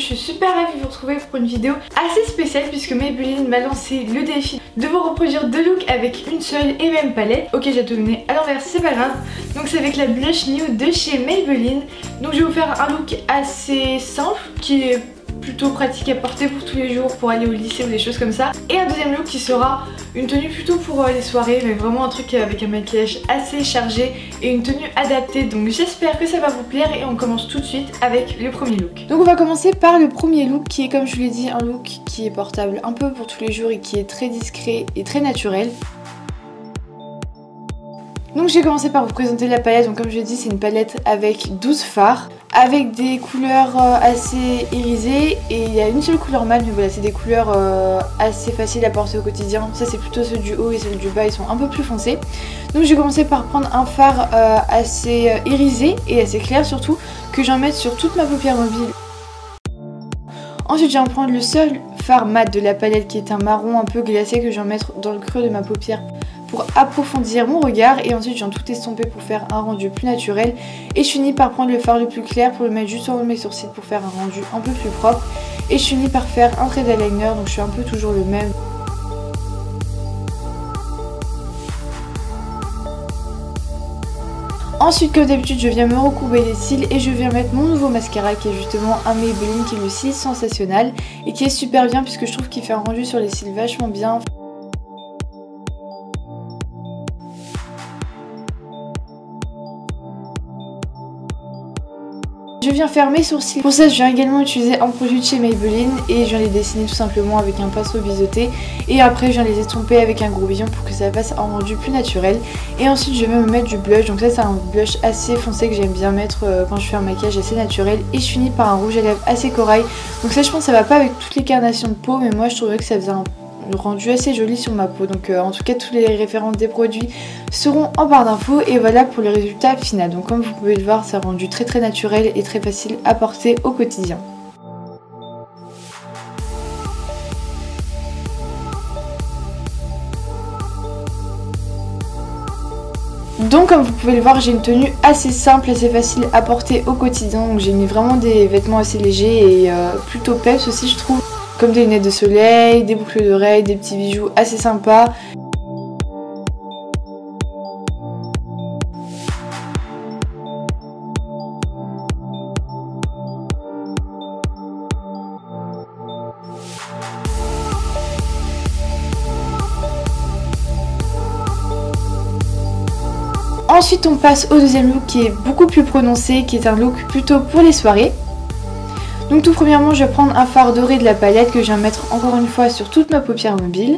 je suis super ravie de vous retrouver pour une vidéo assez spéciale puisque Maybelline m'a lancé le défi de vous reproduire 2 looks avec une seule et même palette. Ok, j'ai tout donné à l'envers, c'est pas grave. Donc c'est avec la Blush Nude de chez Maybelline. Donc je vais vous faire un look assez simple qui est plutôt pratique à porter pour tous les jours, pour aller au lycée ou des choses comme ça. Et un deuxième look qui sera une tenue plutôt pour les soirées, mais vraiment un truc avec un maquillage assez chargé et une tenue adaptée. Donc j'espère que ça va vous plaire et on commence tout de suite avec le premier look. Donc on va commencer par le premier look qui est, comme je vous l'ai dit, un look qui est portable un peu pour tous les jours et qui est très discret et très naturel. Donc j'ai commencé par vous présenter la palette. Donc comme je l'ai dit, c'est une palette avec 12 fards avec des couleurs assez irisées, et il y a une seule couleur mat, mais voilà, c'est des couleurs assez faciles à porter au quotidien. Ça c'est plutôt ceux du haut, et ceux du bas ils sont un peu plus foncés. Donc j'ai commencé par prendre un fard assez irisé et assez clair surtout, que j'en mette sur toute ma paupière mobile. Ensuite je vais en prendre le seul fard mat de la palette qui est un marron un peu glacé, que je vais en mettre dans le creux de ma paupière pour approfondir mon regard, et ensuite je viens tout estomper pour faire un rendu plus naturel, et je finis par prendre le fard le plus clair pour le mettre juste en haut de mes sourcils pour faire un rendu un peu plus propre, et je finis par faire un trait d'eyeliner, donc je fais un peu toujours le même. Ensuite, comme d'habitude, je viens me recourber les cils et je viens mettre mon nouveau mascara qui est justement un Maybelline, qui est le cils sensationnel et qui est super bien puisque je trouve qu'il fait un rendu sur les cils vachement bien. Je viens faire mes sourcils. Pour ça, je viens également utiliser un produit de chez Maybelline et je viens les dessiner tout simplement avec un pinceau biseauté. Et après, je viens les estomper avec un gros billon pour que ça fasse un rendu plus naturel. Et ensuite, je vais me mettre du blush. Donc ça, c'est un blush assez foncé que j'aime bien mettre quand je fais un maquillage assez naturel. Et je finis par un rouge à lèvres assez corail. Donc ça, je pense que ça va pas avec toutes les carnations de peau, mais moi, je trouvais que ça faisait un rendu assez joli sur ma peau. Donc en tout cas, toutes les références des produits seront en barre d'infos, et voilà pour le résultat final. Donc comme vous pouvez le voir, c'est un rendu très naturel et très facile à porter au quotidien. Donc comme vous pouvez le voir, j'ai une tenue assez simple, assez facile à porter au quotidien. Donc j'ai mis vraiment des vêtements assez légers et plutôt peps aussi, je trouve, comme des lunettes de soleil, des boucles d'oreilles, des petits bijoux assez sympas. Ensuite on passe au deuxième look qui est beaucoup plus prononcé, qui est un look plutôt pour les soirées. Donc tout premièrement, je vais prendre un fard doré de la palette que je viens mettre encore une fois sur toute ma paupière mobile.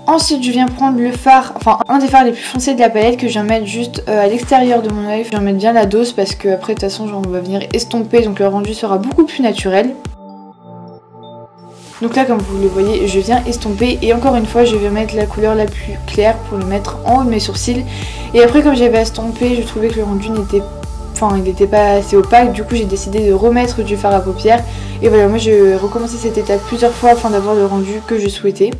Ensuite je viens prendre le fard, enfin un des fards les plus foncés de la palette que je viens mettre juste à l'extérieur de mon œil. Je viens mettre bien la dose parce que après de toute façon on va venir estomper, donc le rendu sera beaucoup plus naturel. Donc là comme vous le voyez, je viens estomper et encore une fois je viens mettre la couleur la plus claire pour le mettre en haut de mes sourcils. Et après comme j'avais estompé, je trouvais que le rendu il n'était pas assez opaque, du coup j'ai décidé de remettre du fard à paupières. Et voilà, moi j'ai recommencé cette étape plusieurs fois afin d'avoir le rendu que je souhaitais.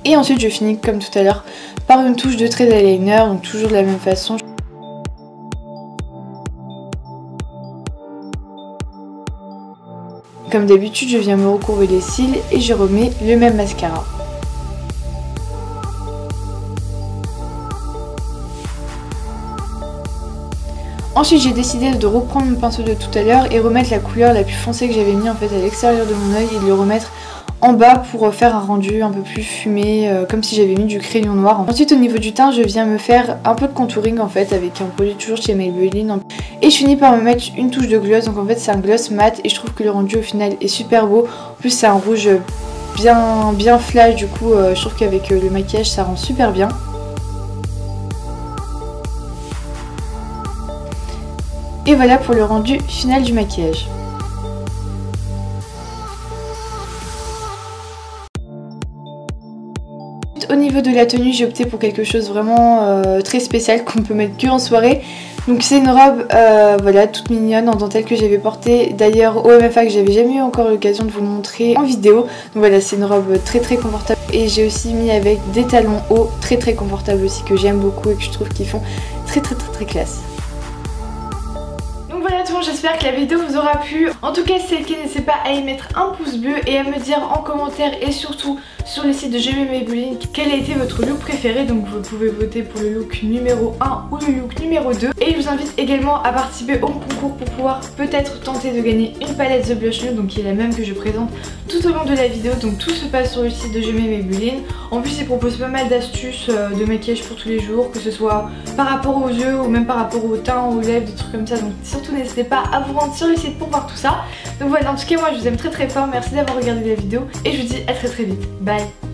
Et ensuite je finis comme tout à l'heure par une touche de trait d'eyeliner, donc toujours de la même façon. Comme d'habitude, je viens me recourber les cils et je remets le même mascara. Ensuite j'ai décidé de reprendre mon pinceau de tout à l'heure et remettre la couleur la plus foncée que j'avais mis en fait à l'extérieur de mon œil et de le remettre en bas pour faire un rendu un peu plus fumé, comme si j'avais mis du crayon noir. Ensuite au niveau du teint, je viens me faire un peu de contouring en fait avec un produit toujours chez Maybelline. Et je finis par me mettre une touche de gloss, donc en fait c'est un gloss mat et je trouve que le rendu au final est super beau. En plus c'est un rouge bien flash, du coup je trouve qu'avec le maquillage ça rend super bien. Et voilà pour le rendu final du maquillage. Au niveau de la tenue, j'ai opté pour quelque chose vraiment très spécial qu'on peut mettre que en soirée. Donc c'est une robe voilà, toute mignonne en dentelle que j'avais portée d'ailleurs au MFA, que j'avais jamais eu encore l'occasion de vous montrer en vidéo. Donc voilà, c'est une robe très confortable et j'ai aussi mis avec des talons hauts très confortables aussi, que j'aime beaucoup et que je trouve qu'ils font très classe. Donc voilà tout le monde, j'espère que la vidéo vous aura plu. En tout cas si c'est le cas, n'hésitez pas à y mettre un pouce bleu et à me dire en commentaire et surtout sur le site de J'aime Maybelline quel a été votre look préféré. Donc vous pouvez voter pour le look numéro 1 ou le look numéro 2. Et je vous invite également à participer au concours pour pouvoir peut-être tenter de gagner une palette The Blush Nude, donc qui est la même que je présente tout au long de la vidéo. Donc tout se passe sur le site de J'aime Maybelline. En plus ils proposent pas mal d'astuces de maquillage pour tous les jours, que ce soit par rapport aux yeux ou même par rapport au teint, aux lèvres, des trucs comme ça. Donc surtout n'hésitez pas à vous rendre sur le site pour voir tout ça. Donc voilà, en tout cas moi je vous aime très très fort, merci d'avoir regardé la vidéo et je vous dis à très très vite. Bye.